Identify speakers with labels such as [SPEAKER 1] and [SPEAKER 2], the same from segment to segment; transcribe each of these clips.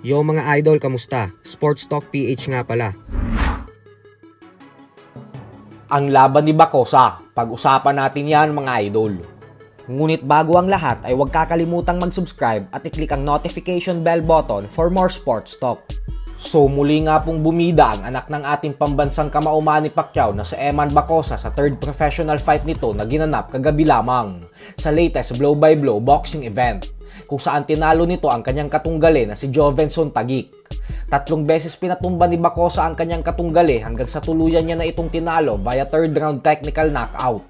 [SPEAKER 1] Yo mga idol, kamusta? Sports Talk PH nga pala.
[SPEAKER 2] Ang laban ni Bacosa, pag-usapan natin yan mga idol. Ngunit bago ang lahat ay huwag kakalimutang mag-subscribe at i-click ang notification bell button for more sports talk. So muli nga pong bumida ang anak ng ating pambansang kamao Manny Pacquiao na si Eman Bacosa sa third professional fight nito na ginanap kagabi lamang sa latest blow-by-blow boxing event, kung saan tinalo nito ang kanyang katunggali na si Jovenson Taguig. 3 beses pinatumba ni Bacosa ang kanyang katunggali hanggang sa tuluyan niya na itong tinalo via third round technical knockout.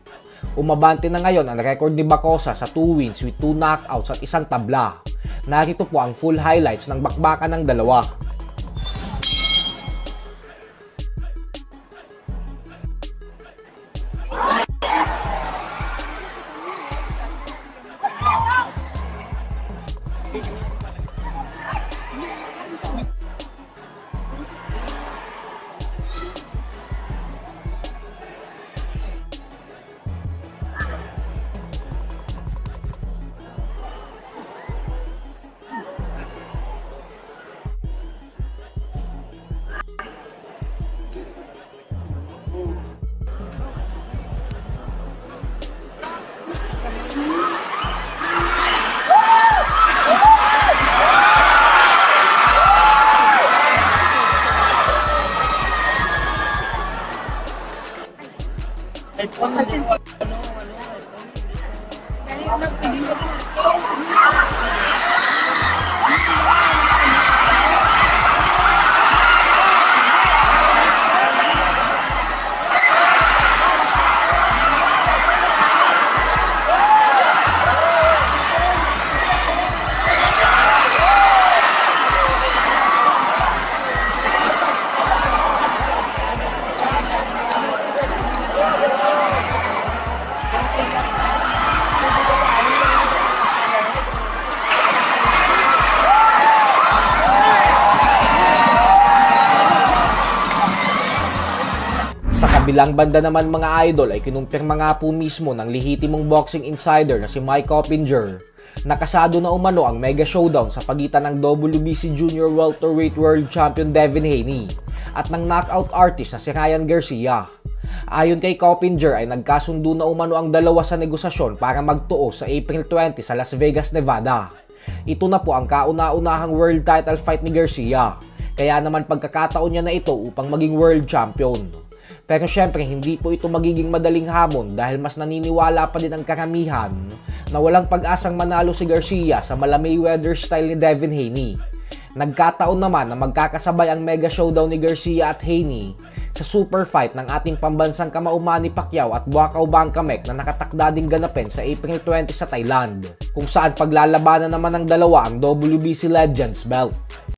[SPEAKER 2] Umabante na ngayon ang record ni Bacosa sa 2 wins with 2 knockouts at 1 tabla. Narito po ang full highlights ng bakbakan ng dalawa. Sa kabilang banda naman mga idol ay kinumpirma nga po mismo ng lehitimong boxing insider na si Mike Coppinger na kasado na umano ang mega showdown sa pagitan ng WBC Junior Welterweight World Champion Devin Haney at ng knockout artist na si Ryan Garcia. Ayon kay Coppinger ay nagkasundo na umano ang dalawa sa negosasyon para magtuo sa April 20 sa Las Vegas, Nevada. Ito na po ang kauna-unahang world title fight ni Garcia, kaya naman pagkakataon niya na ito upang maging world champion. Pero syempre hindi po ito magiging madaling hamon dahil mas naniniwala pa din ang karamihan na walang pag-asang manalo si Garcia sa mala Mayweather style ni Devin Haney. Nagkataon naman na magkakasabay ang mega showdown ni Garcia at Haney sa super fight ng ating pambansang kamao Manny Pacquiao at Buakaw Bangkamek na nakatakda ding ganapin sa April 20 sa Thailand, kung saan paglalabanan naman ng dalawa ang WBC Legends belt.